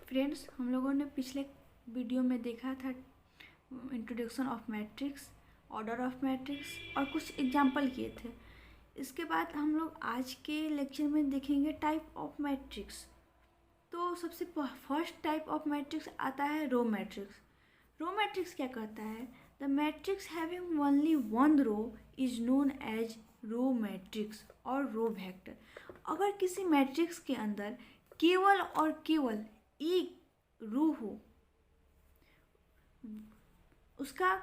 Friends, हम लोगों ने पिछले वीडियो में देखा था introduction of matrix, order of matrix और कुछ एग्जाम्पल किए थे। इसके बाद हम लोग आज के लेक्चर में देखेंगे टाइप ऑफ मैट्रिक्स। तो सबसे फर्स्ट टाइप ऑफ मैट्रिक्स आता है रो मैट्रिक्स। रो मैट्रिक्स क्या कहता है? The matrix having only one row is known as row matrix और रो वेक्टर। अगर किसी मैट्रिक्स के अंदर केवल और केवल एक रो हो, उसका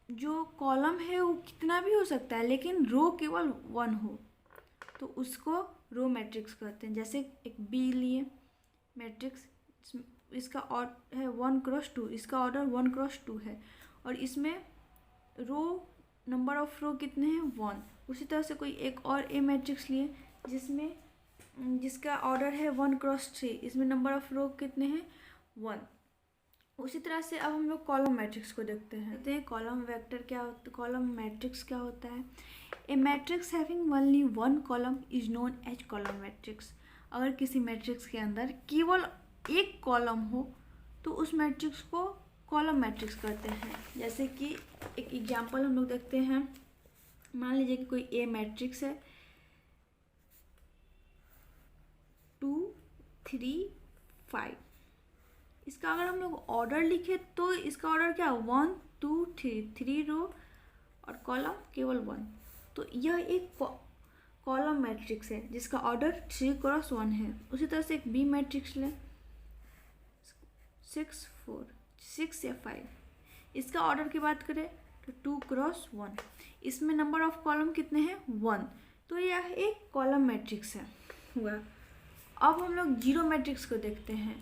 जो कॉलम है वो कितना भी हो सकता है लेकिन रो केवल वन हो, तो उसको रो मैट्रिक्स कहते हैं। जैसे एक बी लिए मैट्रिक्स, इसका ऑर्डर है 1x2, इसका ऑर्डर 1x2 है और इसमें रो नंबर ऑफ रो कितने हैं? 1। उसी तरह से कोई एक और ए मैट्रिक्स लिए जिसका ऑर्डर है 1x3, इसमें नंबर ऑफ रो कितने हैं? 1। उसी तरह से अब हम लोग कॉलम मैट्रिक्स को देखते हैं। कॉलम वेक्टर क्या होता है, कॉलम मैट्रिक्स क्या होता है? A matrix having only one column is known as column matrix. अगर किसी मैट्रिक्स के अंदर केवल एक कॉलम हो तो उस मैट्रिक्स को कॉलम मैट्रिक्स कहते हैं। जैसे कि एक एग्जांपल हम लोग देखते हैं। मान लीजिए कि कोई ए मैट्रिक्स है 2 3 5। इसका अगर हम लोग ऑर्डर लिखे तो इसका ऑर्डर क्या? 1 2 3 रो और कॉलम केवल 1। तो यह एक कॉलम मैट्रिक्स है जिसका ऑर्डर 3x1 है। उसी तरह से एक बी मैट्रिक्स लें 6 4 6 या 5, इसका ऑर्डर की बात करें तो 2x1, इसमें नंबर ऑफ कॉलम कितने हैं? 1। तो यह एक कॉलम मैट्रिक्स है हुआ। अब हम लोग जीरो मैट्रिक्स को देखते हैं।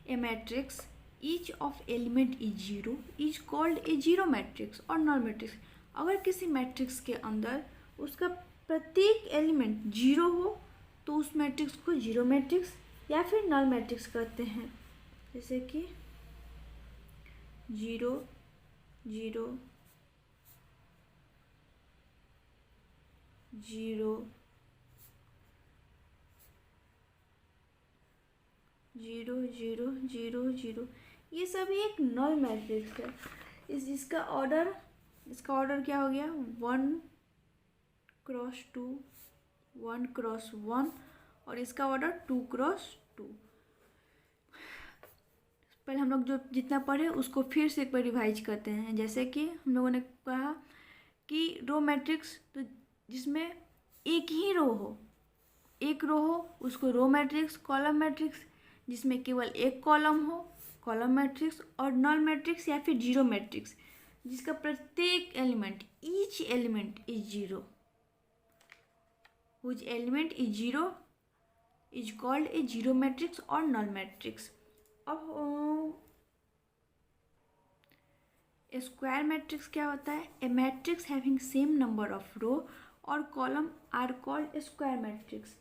A matrix each of element is zero is called a zero matrix और नल मैट्रिक्स। अगर किसी मैट्रिक्स के अंदर उसका प्रत्येक एलिमेंट जीरो हो तो उस मैट्रिक्स को जीरो मैट्रिक्स या फिर नल मैट्रिक्स कहते हैं। जैसे कि 0 0 0 0 0 0 0, ये सभी एक नल मैट्रिक्स है। इसका ऑर्डर क्या हो गया? 1x2 1x1 और इसका ऑर्डर 2x2। पहले हम लोग जो जितना पढ़े उसको फिर से एक बार रिवाइज करते हैं। जैसे कि हम लोगों ने कहा कि रो मैट्रिक्स तो जिसमें एक ही रो हो उसको रो मैट्रिक्स। कॉलम मैट्रिक्स जिसमें केवल एक कॉलम हो, कॉलम मैट्रिक्स। और नल मैट्रिक्स या फिर जीरो मैट्रिक्स जिसका प्रत्येक element each element is zero, which element is zero is called a zero matrix और null matrix। अब स्क्वायर मैट्रिक्स क्या होता है? A matrix having same number of row और column are called square matrix.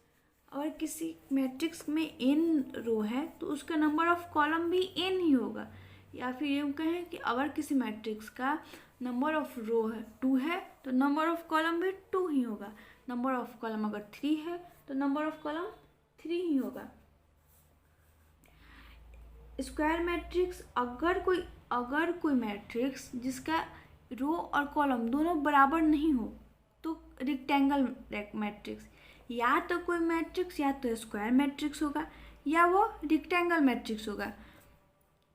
अगर किसी मैट्रिक्स में n row है तो उसका नंबर ऑफ कॉलम भी n ही होगा। या फिर यूँ कहें कि अगर किसी मैट्रिक्स का नंबर ऑफ रो है 2 है तो नंबर ऑफ कॉलम भी 2 ही होगा। नंबर ऑफ कॉलम अगर 3 है तो नंबर ऑफ कॉलम 3 ही होगा। स्क्वायर मैट्रिक्स अगर कोई मैट्रिक्स जिसका रो और कॉलम दोनों बराबर नहीं हो तो रेक्टेंगल मैट्रिक्स। या तो कोई मैट्रिक्स या तो स्क्वायर मैट्रिक्स होगा या वो रेक्टेंगल मैट्रिक्स होगा।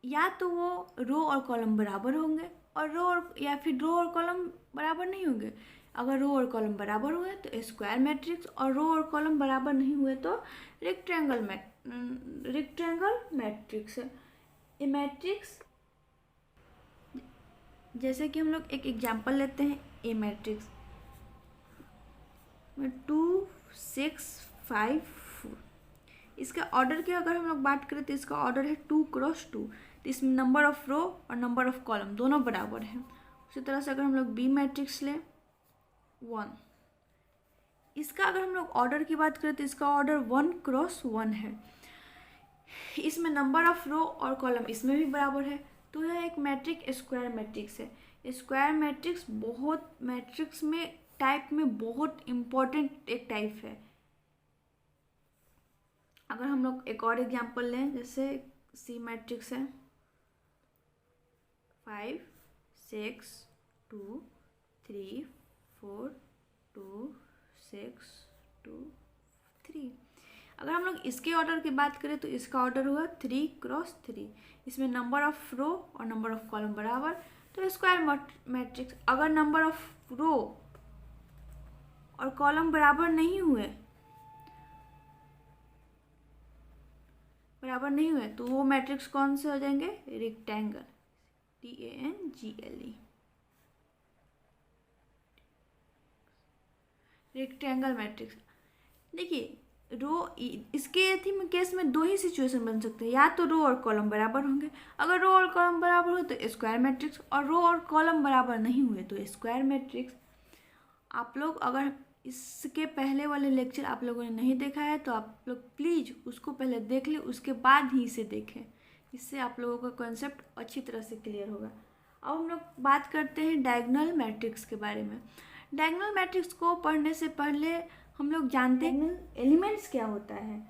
या तो वो रो और कॉलम बराबर होंगे और या फिर रो और कॉलम बराबर नहीं होंगे। अगर रो और कॉलम बराबर हुए तो स्क्वायर मैट्रिक्स और रो और कॉलम बराबर नहीं हुए तो रेक्टेंगल मैट्रिक्स। ये मैट्रिक्स जैसे कि हम लोग एक एग्जांपल लेते हैं। ए मैट्रिक्स में 2 6 5 4, इसका ऑर्डर की अगर हम लोग बात करें तो इसका ऑर्डर है 2x2। तो इसमें नंबर ऑफ रो और नंबर ऑफ कॉलम दोनों बराबर हैं। उसी तरह से अगर हम लोग बी मैट्रिक्स लें 1, इसका अगर हम लोग ऑर्डर की बात करें तो इसका ऑर्डर 1x1 है। इसमें नंबर ऑफ रो और कॉलम इसमें भी बराबर है। तो यह एक मैट्रिक्स स्क्वायर मैट्रिक्स है। स्क्वायर मैट्रिक्स मैट्रिक्स में टाइप में बहुत इम्पोर्टेंट एक टाइप है। अगर हम लोग एक और एग्जांपल लें, जैसे सी मैट्रिक्स है 5 6 2 3 4 2 6 2 3। अगर हम लोग इसके ऑर्डर की बात करें तो इसका ऑर्डर हुआ 3x3। इसमें नंबर ऑफ रो और नंबर ऑफ कॉलम बराबर, तो स्क्वायर मैट्रिक्स। अगर नंबर ऑफ रो और कॉलम बराबर नहीं हुए तो वो मैट्रिक्स कौन से हो जाएंगे? Rectangle, TANGLE, rectangle matrix. देखिए इसके केस में दो ही सिचुएशन बन सकते हैं, या तो रो और कॉलम बराबर होंगे। अगर रो और कॉलम बराबर हो तो स्क्वायर मैट्रिक्स, और रो और कॉलम बराबर नहीं हुए तो स्क्वायर मैट्रिक्स। आप लोग अगर इसके पहले वाले लेक्चर आप लोगों ने नहीं देखा है तो आप लोग प्लीज़ उसको पहले देख लें, उसके बाद ही इसे देखें। इससे आप लोगों का कॉन्सेप्ट अच्छी तरह से क्लियर होगा। अब हम लोग बात करते हैं डायगोनल मैट्रिक्स के बारे में। डायगोनल मैट्रिक्स को पढ़ने से पहले हम लोग जानते हैं एलिमेंट्स क्या होता है।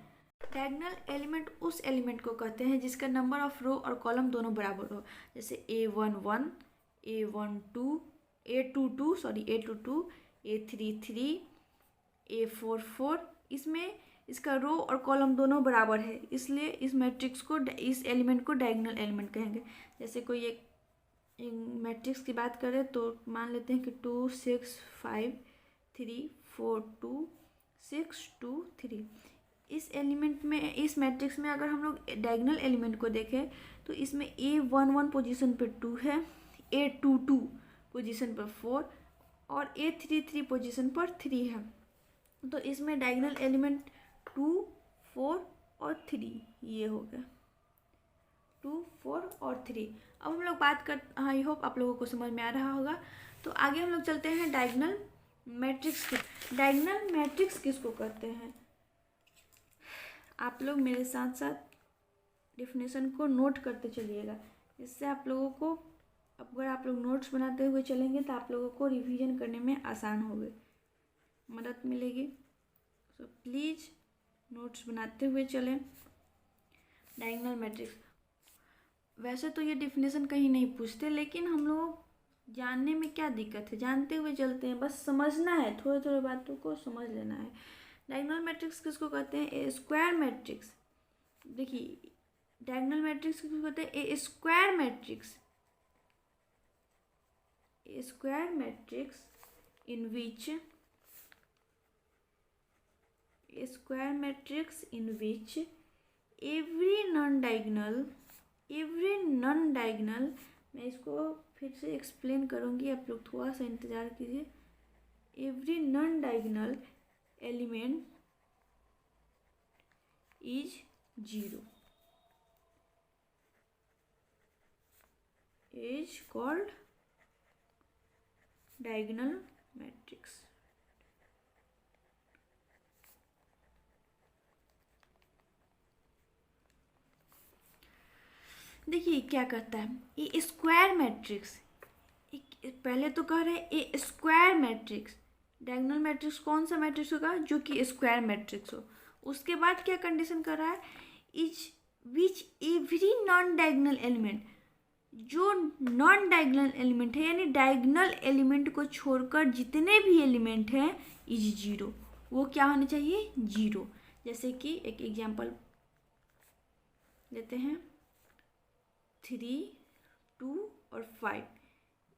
डायगोनल एलिमेंट उस एलिमेंट को कहते हैं जिसका नंबर ऑफ रो और कॉलम दोनों बराबर हो, जैसे A11 A12 A22 A33 A44। इसमें इसका रो और कॉलम दोनों बराबर है, इसलिए इस मैट्रिक्स को, इस एलिमेंट को डायगोनल एलिमेंट कहेंगे। जैसे कोई एक मैट्रिक्स की बात करें तो मान लेते हैं कि 2 6 5 3 4 2 6 2 3। इस एलिमेंट में, इस मैट्रिक्स में अगर हम लोग डायगोनल एलिमेंट को देखें तो इसमें A11 पोजीशन पर 2 है, A22 पोजीशन पर 4 और A33 पोजीशन पर 3 है। तो इसमें डायगोनल एलिमेंट 2 4 और 3 ये हो गया, 2 4 और 3। अब हम लोग बात कर, आई होप आप लोगों को समझ में आ रहा होगा। तो आगे हम लोग चलते हैं डायगोनल मैट्रिक्स की। डायगोनल मैट्रिक्स किसको कहते हैं? आप लोग मेरे साथ साथ डेफिनेशन को नोट करते चलिएगा, इससे आप लोगों को, अगर आप लोग नोट्स बनाते हुए चलेंगे तो आप लोगों को रिवीजन करने में आसान होगी, मदद मिलेगी। सो प्लीज़ नोट्स बनाते हुए चलें। डायगोनल मैट्रिक्स, वैसे तो ये डेफिनेशन कहीं नहीं पूछते, लेकिन हम लोग जानने में क्या दिक्कत है, जानते हुए चलते हैं, बस समझना है, थोड़े थोड़े बातों को समझ लेना है। डायगोनल मैट्रिक्स किसको कहते हैं? A square matrix. देखिए डायगोनल मैट्रिक्स किसको कहते हैं? A square matrix. A square matrix in which every non-diagonal, मैं इसको फिर से एक्सप्लेन करूँगी, आप लोग थोड़ा सा इंतज़ार कीजिए। Every non diagonal element is 0 is called diagonal matrix. देखिए क्या कहता है ये स्क्वायर मैट्रिक्स। पहले तो कह रहे हैं a square matrix. Diagonal matrix कौन सा मैट्रिक्स होगा? जो कि स्क्वायर मैट्रिक्स हो। उसके बाद क्या कंडीशन कर रहा है? Is which every non diagonal element, जो नॉन डायगोनल एलिमेंट है यानी डायगोनल एलिमेंट को छोड़कर जितने भी एलिमेंट हैं इज 0, वो क्या होने चाहिए? 0। जैसे कि एक एग्जांपल लेते हैं, 3 2 और 5,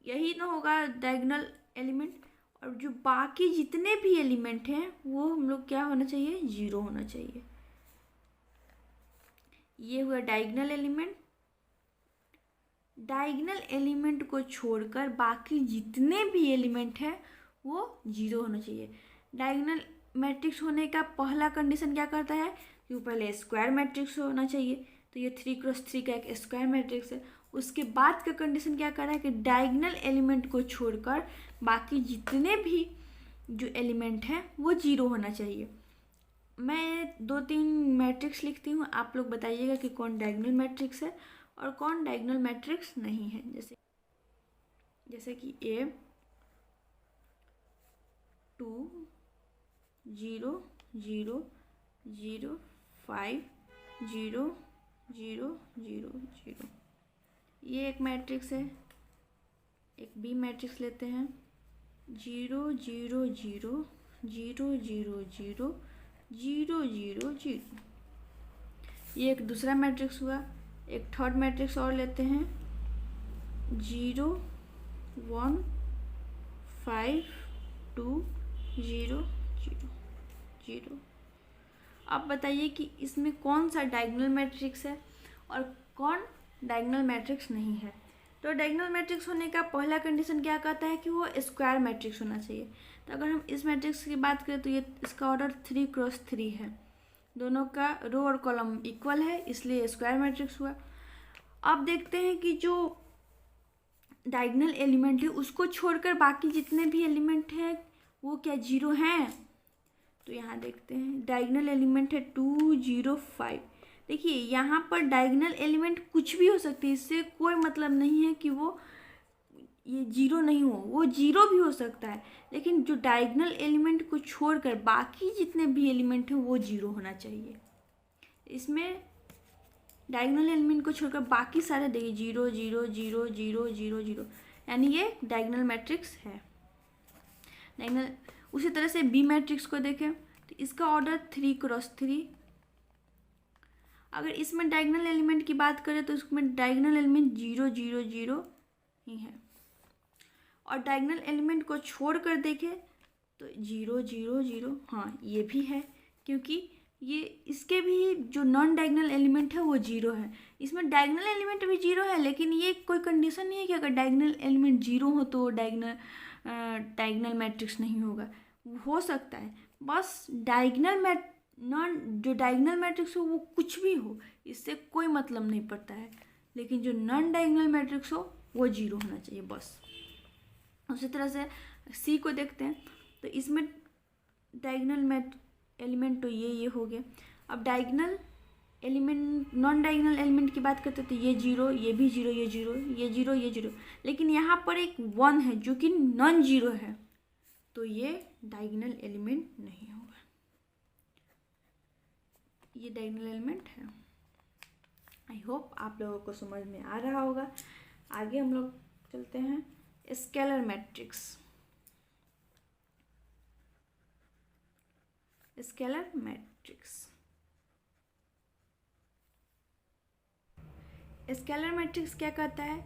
यही ना होगा डायगोनल एलिमेंट, और जो बाकी जितने भी एलिमेंट हैं वो हम लोग क्या होना चाहिए? 0 होना चाहिए। ये हुआ डायगोनल एलिमेंट। डायगोनल एलिमेंट को छोड़कर बाकी जितने भी एलिमेंट हैं वो 0 होना चाहिए। डायगोनल मैट्रिक्स होने का पहला कंडीशन क्या करता है कि वो पहले स्क्वायर मैट्रिक्स होना चाहिए, तो ये 3x3 का एक स्क्वायर मैट्रिक्स है। उसके बाद का कंडीशन क्या कर रहा है कि डायगोनल एलिमेंट को छोड़कर बाकी जितने भी जो एलिमेंट हैं वो 0 होना चाहिए। मैं 2-3 मैट्रिक्स लिखती हूँ, आप लोग बताइएगा कि कौन डायगोनल मैट्रिक्स है और कौन डायगोनल मैट्रिक्स नहीं है। जैसे कि A 2 0 0 0 5 0 0 0 0। ये एक मैट्रिक्स है। एक बी मैट्रिक्स लेते हैं, 0 0 0 0 0 0 0 0 0। ये एक दूसरा मैट्रिक्स हुआ। एक थर्ड मैट्रिक्स और लेते हैं, 0 1 5 2 0 0 0। अब बताइए कि इसमें कौन सा डायगोनल मैट्रिक्स है और कौन डायगोनल मैट्रिक्स नहीं है। तो डायगोनल मैट्रिक्स होने का पहला कंडीशन क्या कहता है कि वो स्क्वायर मैट्रिक्स होना चाहिए। तो अगर हम इस मैट्रिक्स की बात करें तो ये इसका ऑर्डर 3x3 है, दोनों का रो और कॉलम इक्वल है, इसलिए स्क्वायर मैट्रिक्स हुआ। अब देखते हैं कि जो डायगोनल एलिमेंट है उसको छोड़कर बाकी जितने भी एलिमेंट हैं वो क्या जीरो हैं। तो यहाँ देखते हैं डायगोनल एलिमेंट है 2 0 5। देखिए यहाँ पर डायगोनल एलिमेंट कुछ भी हो सकती है, इससे कोई मतलब नहीं है कि वो ये जीरो नहीं हो, वो जीरो भी हो सकता है, लेकिन जो डायगोनल एलिमेंट को छोड़कर बाकी जितने भी एलिमेंट हैं वो जीरो होना चाहिए। इसमें डायगोनल एलिमेंट को छोड़कर बाकी सारे देखिए 0 0 0 0 0 0, यानी ये डायगोनल मैट्रिक्स है। डायगोनल उसी तरह से बी मैट्रिक्स को देखें तो इसका ऑर्डर 3x3। अगर इसमें डायगोनल एलिमेंट की बात करें तो इसमें डायगोनल एलिमेंट 0 0 0 ही है, और डायगोनल एलिमेंट को छोड़ कर देखें तो 0 0 0, हाँ ये भी है, क्योंकि ये इसके भी जो नॉन डायगोनल एलिमेंट है वो जीरो है। इसमें डायगोनल एलिमेंट भी जीरो है, लेकिन ये कोई कंडीशन नहीं है कि अगर डायगोनल एलिमेंट जीरो हो तो डायगोनल मैट्रिक्स नहीं होगा। हो सकता है, बस जो डायगोनल मैट्रिक्स हो वो कुछ भी हो, इससे कोई मतलब नहीं पड़ता है, लेकिन जो नॉन डायगोनल मैट्रिक्स हो वो जीरो होना चाहिए बस। उसी तरह से सी को देखते हैं तो इसमें डायगोनल एलिमेंट तो ये हो गया। अब diagonal element non diagonal element की बात करते हैं तो ये जीरो, ये भी जीरो, ये जीरो, ये जीरो, ये जीरो, लेकिन यहाँ पर एक 1 है जो कि नॉन जीरो है, तो ये डायगोनल एलिमेंट नहीं होगा, ये डायगोनल एलिमेंट है। आई होप आप लोगों को समझ में आ रहा होगा। आगे हम लोग चलते हैं scalar matrix. Scalar matrix, scalar matrix क्या कहता है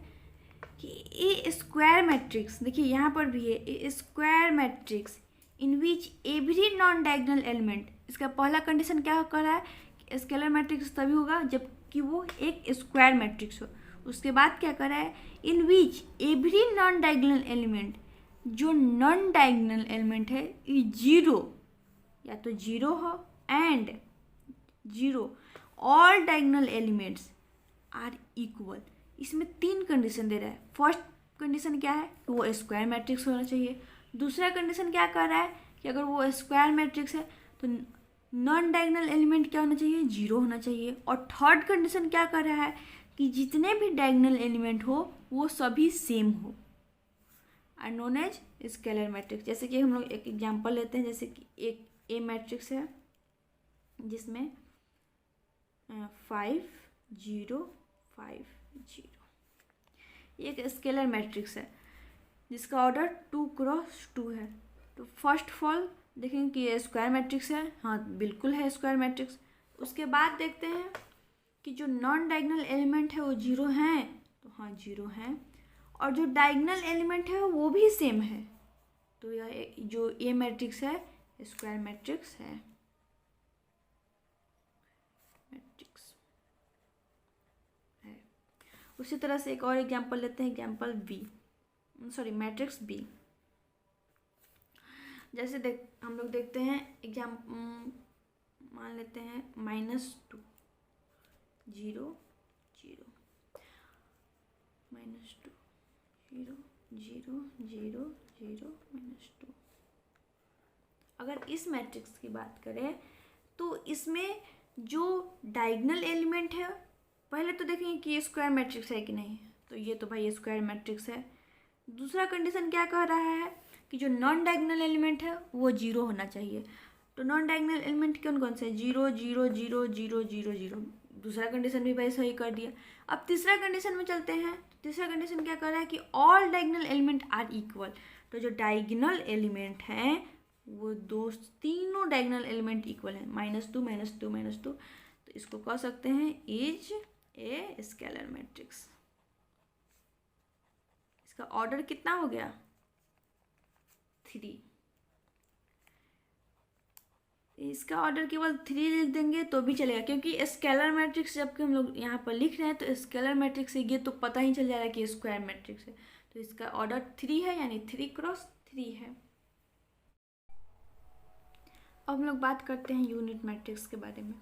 कि ए स्क्वायर मैट्रिक्स, देखिए यहाँ पर भी है a square matrix in which every non diagonal element. इसका पहला कंडीशन क्या कर रहा है कि स्केलर मैट्रिक्स तभी होगा जबकि वो एक स्क्वायर मैट्रिक्स हो। उसके बाद क्या कर रहा है, in which every non diagonal element, जो नॉन डायगोनल एलिमेंट है ये जीरो, या तो जीरो हो and zero all diagonal elements are equal. इसमें 3 कंडीशन दे रहा है। फर्स्ट कंडीशन क्या है कि वो स्क्वायर मैट्रिक्स होना चाहिए। दूसरा कंडीशन क्या कर रहा है कि अगर वो स्क्वायर मैट्रिक्स है तो नॉन डायगोनल एलिमेंट क्या होना चाहिए, जीरो होना चाहिए। और थर्ड कंडीशन क्या कर रहा है कि जितने भी डायगोनल एलिमेंट हो वो सभी सेम हो, are known as scalar matrix. जैसे कि हम लोग एक एग्जांपल लेते हैं, जैसे कि एक ए मैट्रिक्स है जिसमें 5 0 5 0, ये एक स्केलर मैट्रिक्स है जिसका ऑर्डर 2x2 है। तो फर्स्ट ऑफ ऑल देखेंगे कि ये स्क्वायर मैट्रिक्स है, हाँ बिल्कुल है स्क्वायर मैट्रिक्स। उसके बाद देखते हैं कि जो नॉन डायगोनल एलिमेंट है वो जीरो हैं, तो हाँ जीरो हैं, और जो डायगोनल एलिमेंट है वो भी सेम है, तो यह जो ए मैट्रिक्स है स्क्वायर मैट्रिक्स है। उसी तरह से एक और एग्जांपल लेते हैं, example B, sorry matrix B. जैसे हम लोग देखते हैं मान लेते हैं -2 0 0 -2 0 0 0 0 -2। अगर इस मैट्रिक्स की बात करें तो इसमें जो डायगोनल एलिमेंट है, पहले तो देखेंगे कि ये स्क्वायर मैट्रिक्स है कि नहीं, तो ये तो भाई स्क्वायर मैट्रिक्स है। दूसरा कंडीशन क्या कह रहा है कि जो नॉन डायगोनल एलिमेंट है वो जीरो होना चाहिए। तो नॉन डायगोनल एलिमेंट कौन कौन से हैं? 0 0 0 0 0 0। दूसरा कंडीशन भी भाई सही कर दिया। अब तीसरा कंडीशन में चलते हैं। तीसरा कंडीशन क्या कर रहा है कि all diagonal element are equal. तो जो डायगोनल एलिमेंट हैं वो तीनों डायगोनल एलिमेंट इक्वल हैं, -2 -2 -2। तो इसको कह सकते हैं इज ए स्केलर मैट्रिक्स। इसका ऑर्डर कितना हो गया? 3। इसका ऑर्डर केवल 3 लिख देंगे तो भी चलेगा, क्योंकि स्केलर मैट्रिक्स जबकि हम लोग यहाँ पर लिख रहे हैं तो स्केलर मैट्रिक्स से ये तो पता ही चल जा रहा है कि स्क्वायर मैट्रिक्स है। तो इसका ऑर्डर 3 है, यानी 3 × 3 है। अब हम लोग बात करते हैं यूनिट मैट्रिक्स के बारे में।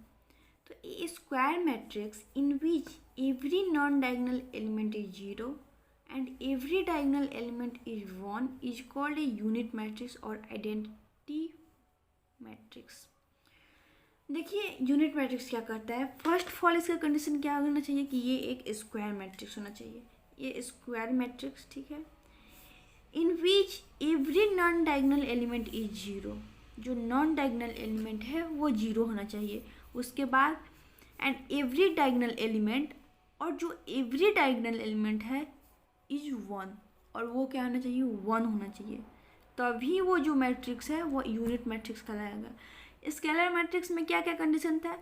तो a square matrix in which every non diagonal element is 0 and every diagonal element is 1 is called a unit matrix और आइडेंटिटी मैट्रिक्स। देखिए यूनिट मैट्रिक्स क्या करता है, फर्स्ट ऑफ ऑल इसका कंडीशन क्या होना चाहिए कि ये एक स्क्वायर मैट्रिक्स होना चाहिए। ये स्क्वायर मैट्रिक्स, ठीक है, in which every non diagonal element is 0। जो नॉन डायगोनल एलिमेंट है वो 0 होना चाहिए। उसके बाद एंड एवरी डायगोनल एलिमेंट, और जो एवरी डायगोनल एलिमेंट है इज 1, और वो क्या होना चाहिए? 1 होना चाहिए। तभी वो जो मैट्रिक्स है वो यूनिट मैट्रिक्स कहलाएगा। स्केलर मैट्रिक्स में क्या क्या कंडीशन था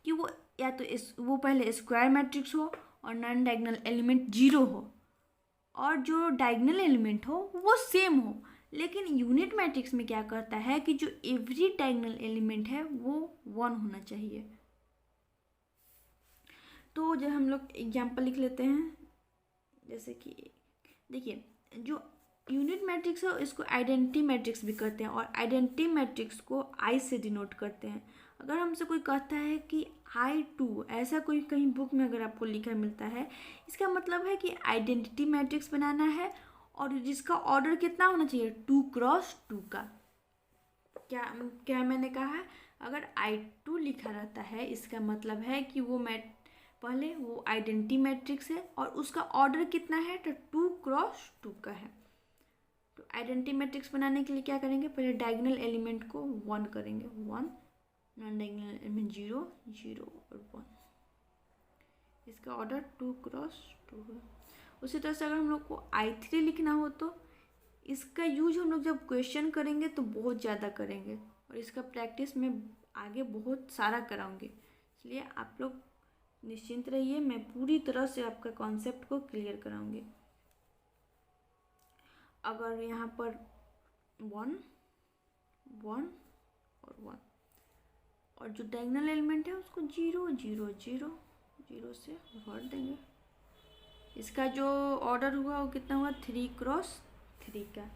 कि वो या तो वो पहले स्क्वायर मैट्रिक्स हो और नॉन डायगोनल एलिमेंट 0 हो, और जो डायगोनल एलिमेंट हो वो सेम हो। लेकिन यूनिट मैट्रिक्स में क्या करता है कि जो एवरी डायगोनल एलिमेंट है वो 1 होना चाहिए। तो जब हम लोग एग्जाम्पल लिख लेते हैं, जैसे कि देखिए जो यूनिट मैट्रिक्स है इसको आइडेंटिटी मैट्रिक्स भी कहते हैं, और आइडेंटिटी मैट्रिक्स को आई से डिनोट करते हैं। अगर हमसे कोई कहता है कि I2, ऐसा कोई कहीं बुक में अगर आपको लिखा मिलता है, इसका मतलब है कि आइडेंटिटी मैट्रिक्स बनाना है, और जिसका ऑर्डर कितना होना चाहिए? 2 × 2 का। क्या मैंने कहा है? अगर I2 लिखा रहता है इसका मतलब है कि वो पहले वो आइडेंटिटी मैट्रिक्स है और उसका ऑर्डर कितना है? तो 2 × 2 का है। तो आइडेंटिटी मैट्रिक्स बनाने के लिए क्या करेंगे? पहले डायगोनल एलिमेंट को 1 करेंगे, 1, नॉन डायगोनल एलिमेंट 0 0 और 1। इसका ऑर्डर 2 × 2 है। उसी तरह से अगर हम लोग को I3 लिखना हो तो इसका यूज हम लोग जब क्वेश्चन करेंगे तो बहुत ज़्यादा करेंगे, और इसका प्रैक्टिस में आगे बहुत सारा कराऊंगी। इसलिए आप लोग निश्चिंत रहिए, मैं पूरी तरह से आपका कॉन्सेप्ट को क्लियर कराऊंगी। अगर यहाँ पर 1 1 और 1, और जो डायगोनल एलिमेंट है उसको 0 0 0 0 से हट देंगे। इसका जो ऑर्डर हुआ वो कितना हुआ? 3 × 3 का।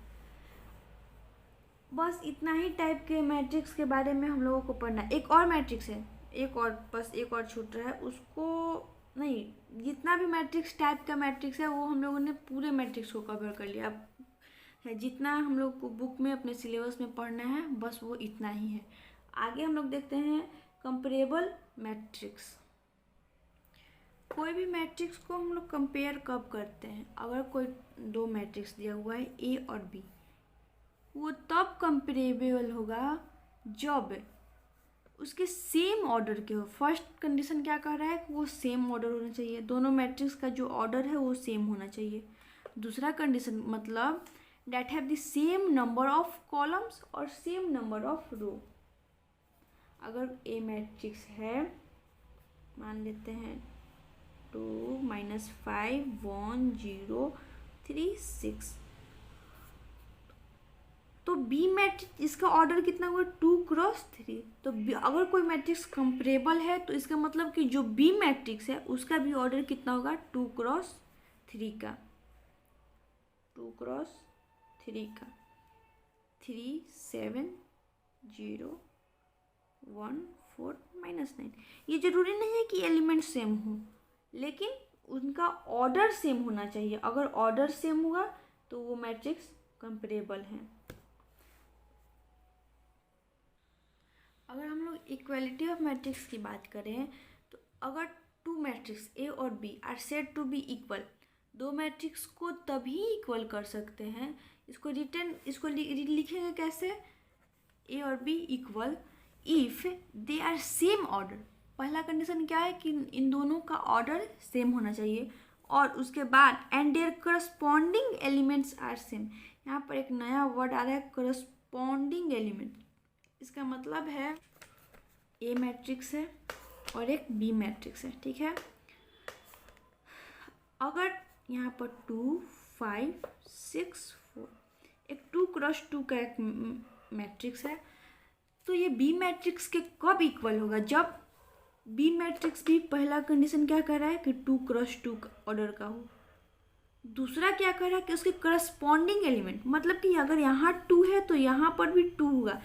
बस इतना ही टाइप के मैट्रिक्स के बारे में हम लोगों को पढ़ना। एक और मैट्रिक्स है, एक और छूट रहा है, उसको नहीं, जितना भी मैट्रिक्स टाइप का मैट्रिक्स है वो हम लोगों ने पूरे मैट्रिक्स को कवर कर लिया। अब है जितना हम लोग को बुक में अपने सिलेबस में पढ़ना है बस वो इतना ही है। आगे हम लोग देखते हैं कंपेरेबल मैट्रिक्स। कोई भी मैट्रिक्स को हम लोग कंपेयर कब करते हैं? अगर कोई 2 मैट्रिक्स दिया हुआ है ए और बी, वो तब कंपेरेबल होगा जब उसके सेम ऑर्डर के हो। फर्स्ट कंडीशन क्या कह रहा है कि वो सेम ऑर्डर होना चाहिए, दोनों मैट्रिक्स का जो ऑर्डर है वो सेम होना चाहिए। दूसरा कंडीशन मतलब that have the same number of columns और same number of row। अगर A मैट्रिक्स है, मान लेते हैं 2 -5 1 0 3 6, तो B मैट्रिक्स इसका ऑर्डर कितना हुआ? 2 × 3। तो अगर कोई मैट्रिक्स कंपेरेबल है तो इसका मतलब कि जो B मैट्रिक्स है उसका भी ऑर्डर कितना होगा? 2 × 3 का। 2 × 3 का 3 7 0 1 4 -9। ये जरूरी नहीं है कि एलिमेंट सेम हो, लेकिन उनका ऑर्डर सेम होना चाहिए। अगर ऑर्डर सेम हुआ तो वो मैट्रिक्स कंपेरेबल है। अगर हम लोग इक्वालिटी ऑफ मैट्रिक्स की बात करें तो अगर 2 मैट्रिक्स ए और B are said to be equal, 2 matrix को तभी इक्वल कर सकते हैं। इसको लिखेंगे कैसे? ए और B equal if they are same order, पहला कंडीशन क्या है कि इन दोनों का ऑर्डर सेम होना चाहिए, और उसके बाद and their corresponding elements are same. यहाँ पर एक नया वर्ड आ रहा है, करस्पॉन्डिंग एलिमेंट। इसका मतलब है ए मैट्रिक्स है और एक बी मैट्रिक्स है, ठीक है। अगर यहाँ पर 2, 5, 6, 4 एक 2x2 का एक मैट्रिक्स है, तो ये बी मैट्रिक्स के कब इक्वल होगा? जब बी मैट्रिक्स भी पहला कंडीशन क्या कर रहा है कि 2x2 ऑर्डर का हो, दूसरा क्या कर रहा है कि उसके करस्पॉन्डिंग एलिमेंट, मतलब कि अगर यहाँ 2 है तो यहाँ पर भी 2 होगा।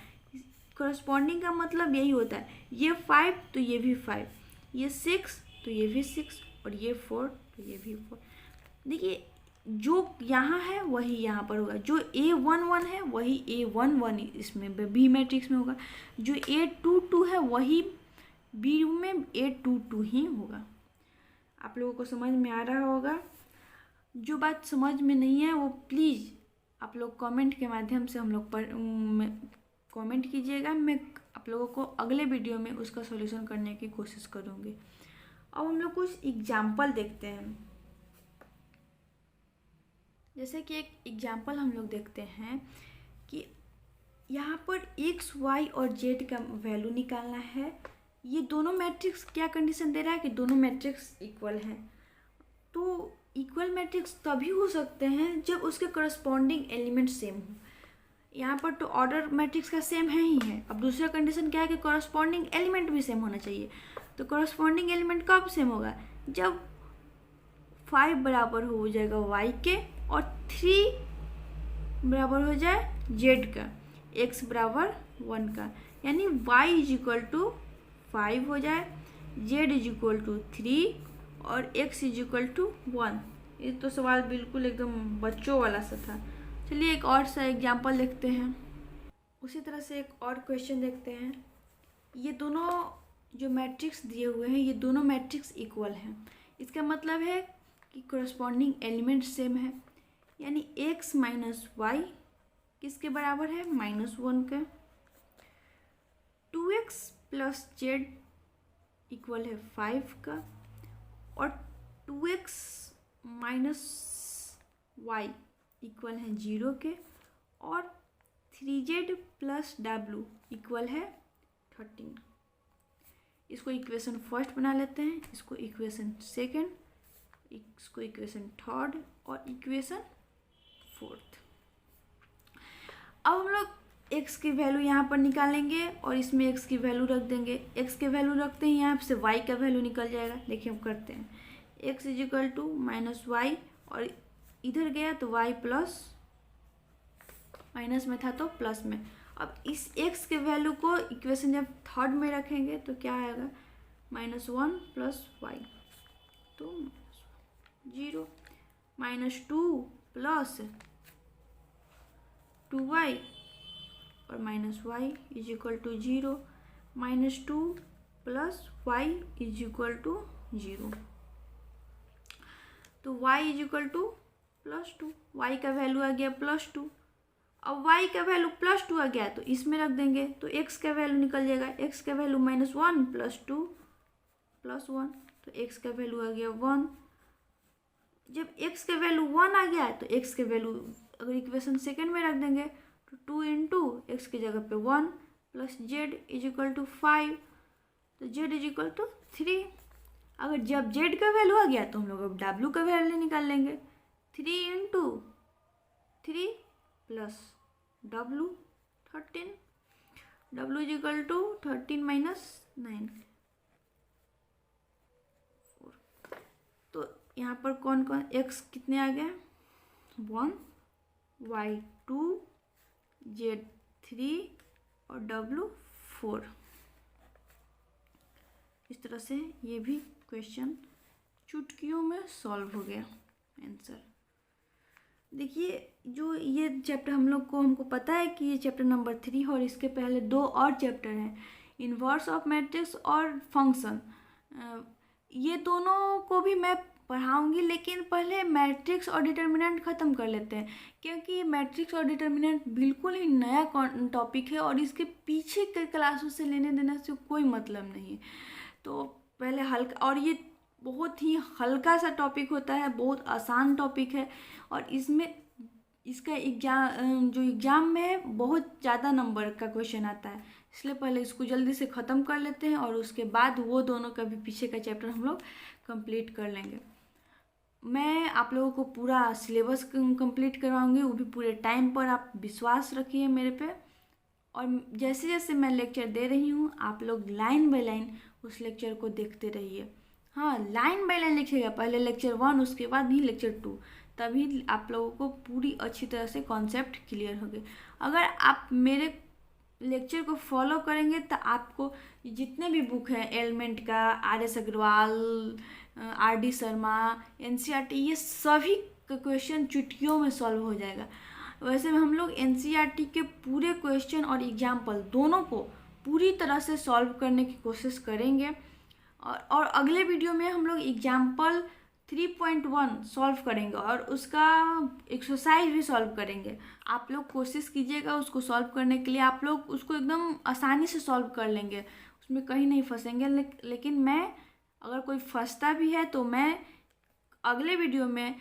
करस्पॉन्डिंग का मतलब यही होता है, ये 5 तो ये भी 5, ये 6 तो ये भी 6, और ये 4 तो ये भी 4। देखिए जो यहाँ है वही यहाँ पर होगा, जो A11 है वही A11 इसमें बी मैट्रिक्स में होगा, जो A22 है वही बी में A22 ही होगा। आप लोगों को समझ में आ रहा होगा। जो बात समझ में नहीं है वो प्लीज़ आप लोग कमेंट के माध्यम से हम लोग पर कमेंट कीजिएगा, मैं आप लोगों को अगले वीडियो में उसका सॉल्यूशन करने की कोशिश करूँगी। अब हम लोग कुछ एग्जाम्पल देखते हैं। जैसे कि एक एग्जाम्पल हम लोग देखते हैं कि यहाँ पर x, y और z का वैल्यू निकालना है। ये दोनों मैट्रिक्स क्या कंडीशन दे रहा है कि दोनों मैट्रिक्स इक्वल हैं। तो इक्वल मैट्रिक्स तभी हो सकते हैं जब उसके करस्पॉन्डिंग एलिमेंट सेम हो। यहाँ पर तो ऑर्डर मैट्रिक्स का सेम है ही है। अब दूसरा कंडीशन क्या है कि करस्पॉन्डिंग एलिमेंट भी सेम होना चाहिए। तो करस्पॉन्डिंग एलिमेंट कब सेम होगा? जब 5 बराबर हो जाएगा y के और 3 बराबर हो जाए z का, x बराबर 1 का, यानी y इज इक्वल टू 5 हो जाए, z इज इक्वल टू 3 और x इज इक्वल टू 1। ये तो सवाल बिल्कुल एकदम बच्चों वाला सा था। चलिए एक और सा एग्जाम्पल देखते हैं। उसी तरह से एक और क्वेश्चन देखते हैं। ये दोनों जो मैट्रिक्स दिए हुए हैं ये दोनों मैट्रिक्स इक्वल हैं। इसका मतलब है कि करस्पॉन्डिंग एलिमेंट सेम है, यानी x माइनस वाई किसके बराबर है? -1 का। 2x प्लस जेड इक्वल है 5 का, और 2x माइनस वाई इक्वल है 0 के, और 3z प्लस w इक्वल है 13। इसको इक्वेशन फर्स्ट बना लेते हैं, इसको इक्वेशन सेकंड, इसको इक्वेशन थर्ड और इक्वेशन फोर्थ। अब हम लोग x की वैल्यू यहाँ पर निकालेंगे और इसमें x की वैल्यू रख देंगे। x की वैल्यू रखते हैं यहाँ से y का वैल्यू निकल जाएगा। देखिए हम करते हैं, x is equal to minus Y, और इधर गया तो y प्लस, माइनस में था तो प्लस में। अब इस x के वैल्यू को इक्वेशन जब थर्ड में रखेंगे तो क्या आएगा? -1 प्लस वाई, तो -0, -2 प्लस 2y और minus Y is equal to 0, -2 plus Y is equal to 0। तो y is equal to +2, y का वैल्यू आ गया +2। अब y का वैल्यू +2 आ गया तो इसमें रख देंगे तो x का वैल्यू निकल जाएगा। x का वैल्यू -1 + 2 + 1, तो x का वैल्यू आ गया 1। जब x का वैल्यू 1 आ गया तो x के वैल्यू अगर इक्वेशन सेकंड में रख देंगे तो 2 इंटू x की जगह पे 1 plus z is equal to 5, तो z इज इक्वल टू 3। अगर जब z का वैल्यू आ गया तो हम लोग अब w का वैल्यू निकाल लेंगे। 3 into 3 plus w 13, w is equal to 13 minus 9। तो यहाँ पर कौन कौन x कितने आ गए? 1, y 2, z 3 और w 4। इस तरह से ये भी क्वेश्चन चुटकियों में सॉल्व हो गया आंसर। देखिए जो ये चैप्टर हमको पता है कि ये चैप्टर नंबर 3 है और इसके पहले 2 और चैप्टर हैं, इन्वर्स ऑफ मैट्रिक्स और फंक्शन। ये दोनों को भी मैं पढ़ाऊँगी, लेकिन पहले मैट्रिक्स और डिटर्मिनेंट ख़त्म कर लेते हैं, क्योंकि मैट्रिक्स और डिटर्मिनेंट बिल्कुल ही नया टॉपिक है और इसके पीछे के क्लासों से लेने देने से कोई मतलब नहीं है। तो पहले हल्का, और ये बहुत ही हल्का सा टॉपिक होता है, बहुत आसान टॉपिक है, और इसमें इसका एग्जाम जो एग्ज़ाम में है बहुत ज़्यादा नंबर का क्वेश्चन आता है, इसलिए पहले इसको जल्दी से ख़त्म कर लेते हैं और उसके बाद वो दोनों का भी पीछे का चैप्टर हम लोग कंप्लीट कर लेंगे। मैं आप लोगों को पूरा सिलेबस कंप्लीट करवाऊंगी, वो भी पूरे टाइम पर, आप विश्वास रखिए मेरे पे। और जैसे जैसे मैं लेक्चर दे रही हूँ आप लोग लाइन बाय लाइन उस लेक्चर को देखते रहिए। हाँ, लाइन बाय लाइन लिखिएगा, पहले लेक्चर 1 उसके बाद ही लेक्चर 2, तभी आप लोगों को पूरी अच्छी तरह से कॉन्सेप्ट क्लियर होगी। अगर आप मेरे लेक्चर को फॉलो करेंगे तो आपको जितने भी बुक हैं, एलिमेंट का, RS Agarwal, RD Sharma, NCERT, ये सभी का क्वेश्चन चुटकियों में सॉल्व हो जाएगा। वैसे में हम लोग NCERT के पूरे क्वेश्चन और एग्जाम्पल दोनों को पूरी तरह से सॉल्व करने की कोशिश करेंगे, और अगले वीडियो में हम लोग एग्जाम्पल 3.1 सॉल्व करेंगे और उसका एक्सरसाइज भी सॉल्व करेंगे। आप लोग कोशिश कीजिएगा उसको सॉल्व करने के लिए, आप लोग उसको एकदम आसानी से सॉल्व कर लेंगे, उसमें कहीं नहीं फंसेंगे। लेकिन मैं, अगर कोई फंसता भी है तो मैं अगले वीडियो में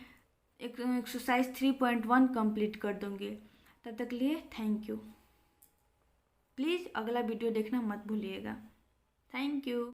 एक्सरसाइज 3.1 कंप्लीट कर दूँगी। तब तक लिए थैंक यू। प्लीज़ अगला वीडियो देखना मत भूलिएगा। Thank you.